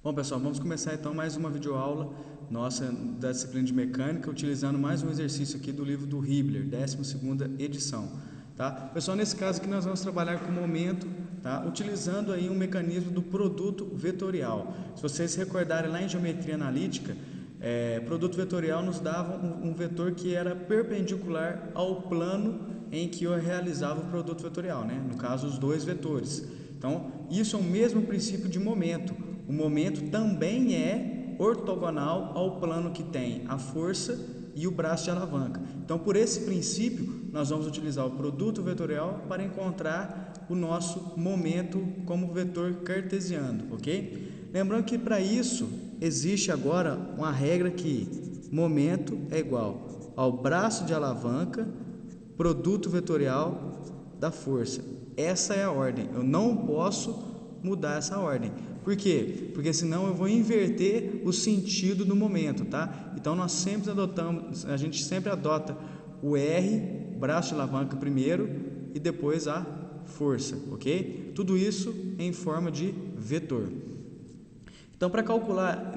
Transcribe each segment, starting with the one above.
Bom, pessoal, vamos começar então mais uma videoaula nossa da disciplina de mecânica, utilizando mais um exercício aqui do livro do Hibbeler, 12ª edição, tá? Pessoal, nesse caso aqui nós vamos trabalhar com momento, tá? Utilizando aí um mecanismo do produto vetorial. Se vocês se recordarem lá em geometria analítica, produto vetorial nos dava um vetor que era perpendicular ao plano em que eu realizava o produto vetorial, né? No caso, os dois vetores. Então, isso é o mesmo princípio de momento. O momento também é ortogonal ao plano que tem a força e o braço de alavanca. Então, por esse princípio, nós vamos utilizar o produto vetorial para encontrar o nosso momento como vetor cartesiano, ok? Lembrando que para isso existe agora uma regra que momento é igual ao braço de alavanca, produto vetorial da força. Essa é a ordem. Eu não posso mudar essa ordem. Por quê? Porque senão eu vou inverter o sentido do momento, tá? Então a gente sempre adota o R, braço de alavanca primeiro e depois a força, ok? Tudo isso em forma de vetor. Então, para calcular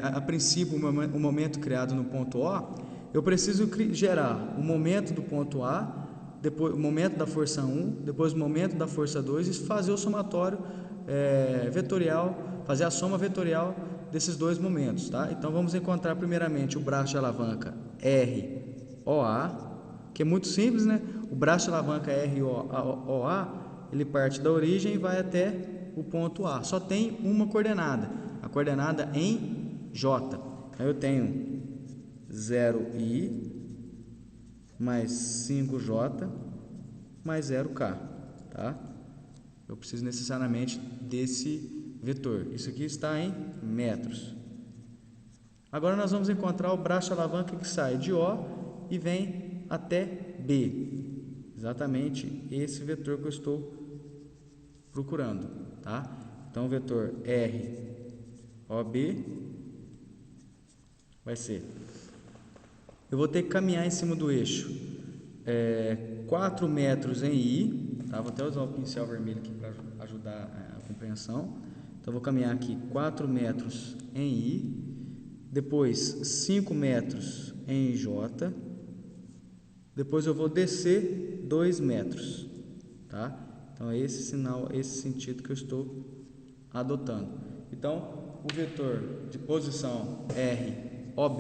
a princípio o momento criado no ponto O, eu preciso gerar o momento do ponto A, depois o momento da força 1, depois o momento da força 2 e fazer o somatório vetorial, fazer a soma vetorial desses dois momentos, tá? Então vamos encontrar primeiramente o braço de alavanca ROA, que é muito simples, né? O braço de alavanca ROA, ele parte da origem e vai até o ponto A. Só tem uma coordenada, a coordenada em J. Aí eu tenho 0I mais 5J mais 0K, tá? Eu preciso necessariamente desse vetor. Isso aqui está em metros. Agora nós vamos encontrar o braço de alavanca que sai de O e vem até B. Exatamente esse vetor que eu estou procurando, tá? Então o vetor ROB vai ser... Eu vou ter que caminhar em cima do eixo 4 metros em I, tá? Vou até usar o pincel vermelho aqui para ajudar a compreensão. Então vou caminhar aqui 4 metros em I, depois 5 metros em J, depois eu vou descer 2 metros, tá? Então é esse sinal, esse sentido que eu estou adotando. Então o vetor de posição ROB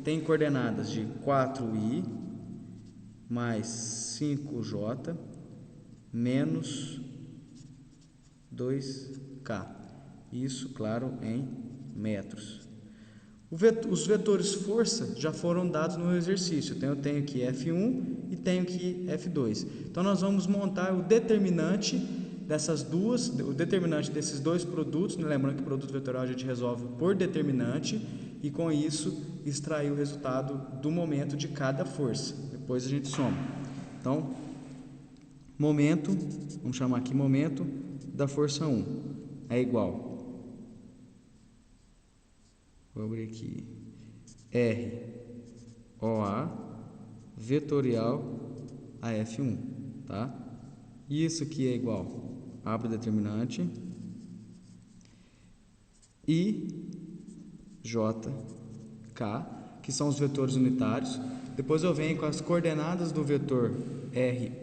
tem coordenadas de 4i mais 5j menos 2k. Isso, claro, em metros. Os vetores força já foram dados no exercício. Então, eu tenho aqui F1 e tenho aqui F2. Então, nós vamos montar o determinante dessas duas, o determinante desses dois produtos. Lembrando que o produto vetorial a gente resolve por determinante e, com isso, extrair o resultado do momento de cada força. Depois a gente soma. Então, momento, vamos chamar aqui momento da força 1 é igual... Vou abrir aqui, ROA vetorial a F1, tá? Isso aqui é igual, abre o determinante, I, J, K, que são os vetores unitários. Depois eu venho com as coordenadas do vetor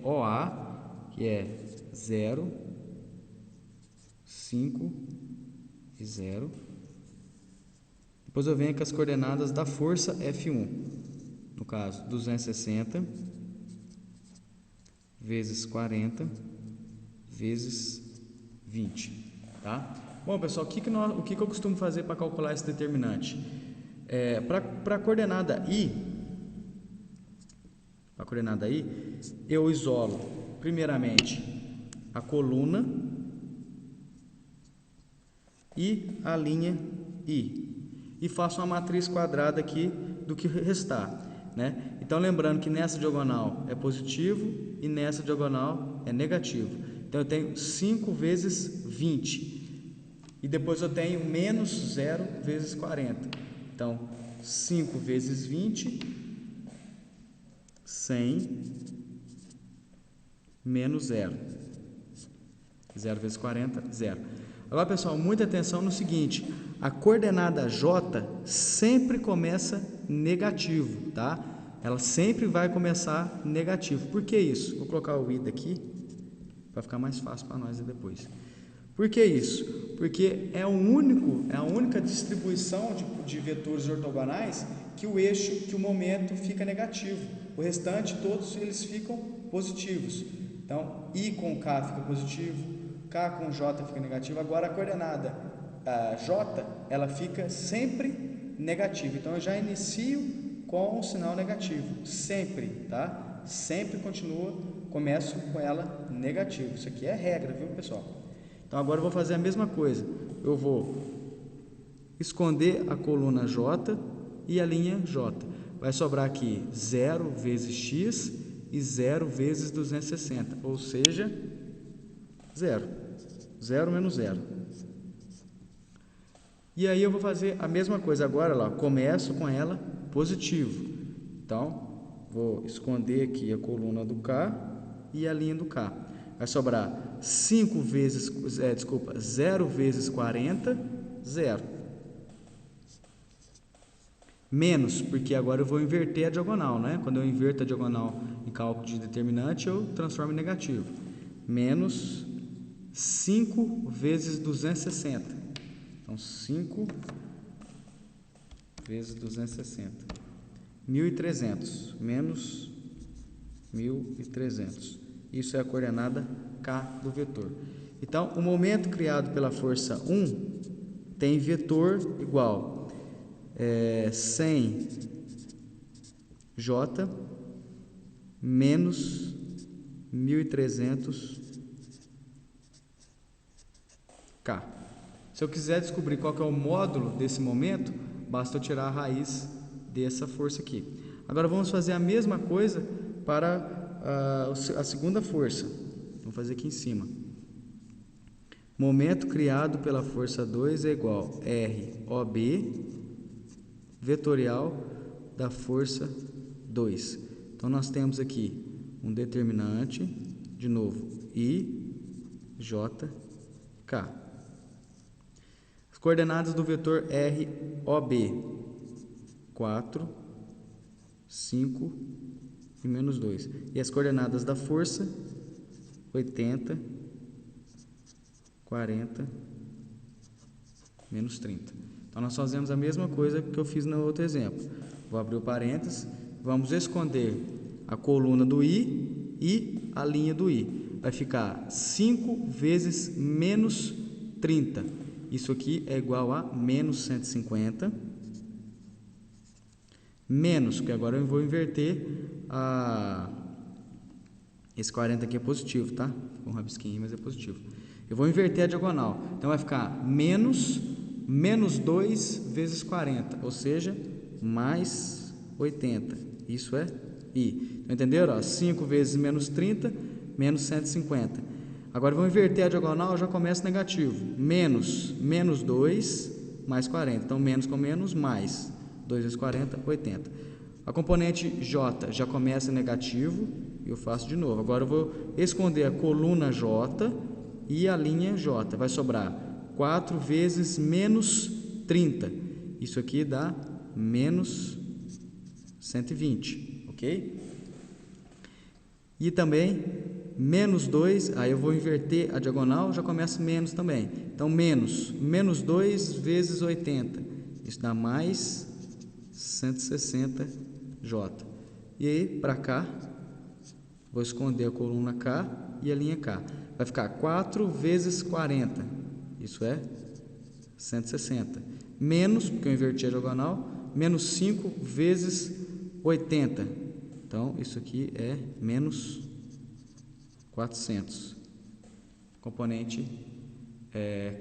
ROA, que é 0, 5 e 0. Depois eu venho com as coordenadas da força F1, no caso 260 vezes 40 vezes 20, tá? Bom, pessoal, o que eu costumo fazer para calcular esse determinante? Para a coordenada I, eu isolo primeiramente a coluna e a linha I. E faço uma matriz quadrada aqui do que restar, né? Então, lembrando que nessa diagonal é positivo e nessa diagonal é negativo. Então, eu tenho 5 vezes 20. E depois eu tenho menos 0 vezes 40. Então, 5 vezes 20, 100, menos 0. 0 vezes 40, 0. Agora, pessoal, muita atenção no seguinte: a coordenada J sempre começa negativo, tá? Ela sempre vai começar negativo. Por que isso? Vou colocar o I daqui para ficar mais fácil para nós depois. Por que isso? Porque é a única distribuição de vetores ortogonais que o eixo, que o momento fica negativo. O restante, todos eles ficam positivos. Então, I com K fica positivo, K com J fica negativo. Agora, a coordenada J, ela fica sempre negativa. Então, eu já inicio com o sinal negativo, sempre, tá? Sempre começo com ela negativo. Isso aqui é regra, viu, pessoal? Então, agora eu vou fazer a mesma coisa. Eu vou esconder a coluna J e a linha J. Vai sobrar aqui 0 vezes x e 0 vezes 260, ou seja, 0. 0 menos 0. E aí eu vou fazer a mesma coisa agora, lá, começo com ela positivo. Então, vou esconder aqui a coluna do K e a linha do K. Vai sobrar 0 vezes 40, 0. Menos, porque agora eu vou inverter a diagonal, né? Quando eu inverto a diagonal em cálculo de determinante, eu transformo em negativo. Menos 5 vezes 260. Então, 5 vezes 260. 1.300. Menos 1.300. Isso é a coordenada K do vetor. Então, o momento criado pela força 1 tem vetor igual 100 J menos 1.300 K. Se eu quiser descobrir qual que é o módulo desse momento, basta eu tirar a raiz dessa força aqui. Agora vamos fazer a mesma coisa para a segunda força. Vamos fazer aqui em cima. Momento criado pela força 2 é igual a ROB vetorial da força 2. Então, nós temos aqui um determinante, de novo, I, J, K. As coordenadas do vetor ROB, 4, 5 e menos 2. E as coordenadas da força, 80, 40, menos 30. Então, nós fazemos a mesma coisa que eu fiz no outro exemplo. Vou abrir o parênteses, vamos esconder a coluna do I e a linha do I. Vai ficar 5 vezes menos 30. Isso aqui é igual a menos 150. Menos, porque agora eu vou inverter esse 40 aqui é positivo, tá? Ficou um rabisquinho, mas é positivo. Eu vou inverter a diagonal. Então, vai ficar menos 2 vezes 40, ou seja, mais 80. Isso é I. Entenderam? 5 vezes menos 30, menos 150. Agora, vamos inverter a diagonal, já começa negativo. Menos 2, mais 40. Então, menos com menos, mais 2 vezes 40, 80. A componente J já começa negativo, e eu faço de novo. Agora, eu vou esconder a coluna J e a linha J. Vai sobrar 4 vezes menos 30. Isso aqui dá menos 120, ok? E também menos 2, aí eu vou inverter a diagonal, já começa menos também. Então, menos 2 vezes 80. Isso dá mais 160 J. E aí, para cá, vou esconder a coluna K e a linha K. Vai ficar 4 vezes 40. Isso é 160. Menos, porque eu inverti a diagonal, menos 5 vezes 80. Então, isso aqui é menos 400. Componente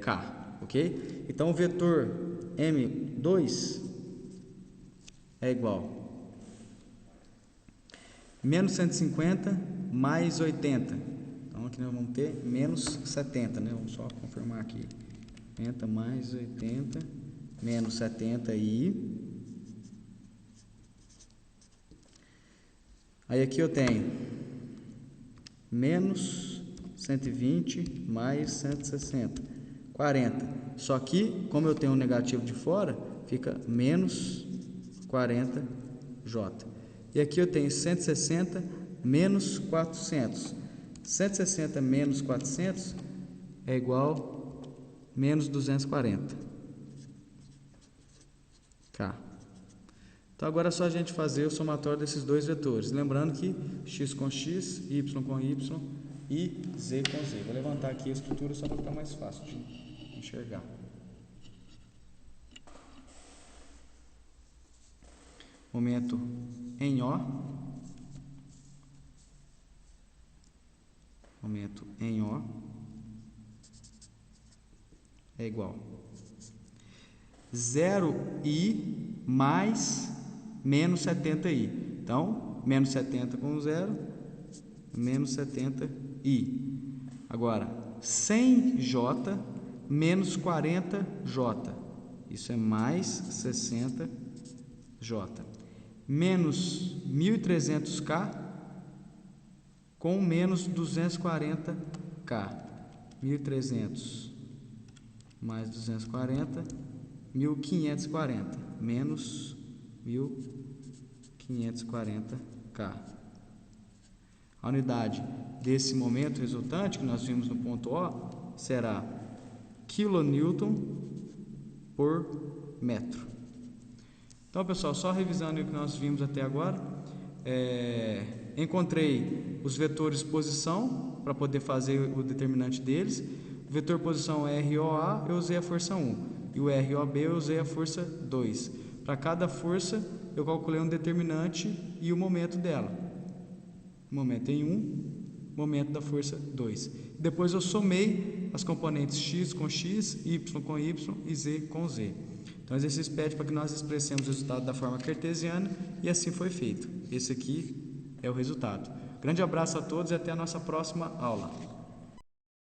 K, ok? Então, o vetor M2 é igual menos 150 mais 80. Então, aqui nós vamos ter menos 70, né? Vamos só confirmar aqui. 80 mais 80, menos 70 e... Aí aqui eu tenho menos 120 mais 160. 40. Só que, como eu tenho um negativo de fora, fica menos 40J. E aqui eu tenho 160 menos 400. 160 menos 400 é igual a menos 240K. Então agora é só a gente fazer o somatório desses dois vetores. Lembrando que x com x, y com y e z com z. Vou levantar aqui a estrutura só para ficar mais fácil de enxergar. Momento em O. Momento em O é igual 0i mais menos 70i. Então, menos 70 com 0, menos 70i. Agora, 100j menos 40j. Isso é mais 60j. Menos 1.300k com menos 240k. 1.300 mais 240, 1.540, menos 1.540k. A unidade desse momento resultante, que nós vimos no ponto O, será kN por metro. Então, pessoal, só revisando o que nós vimos até agora, encontrei os vetores posição para poder fazer o determinante deles. O vetor posição ROA eu usei a força 1 e o ROB eu usei a força 2. Para cada força eu calculei um determinante e o momento dela. Momento em 1, momento da força 2. Depois eu somei as componentes x com x, y com y e z com z. Então o exercício pede para que nós expressemos o resultado da forma cartesiana e assim foi feito. Esse aqui é o resultado. Grande abraço a todos e até a nossa próxima aula.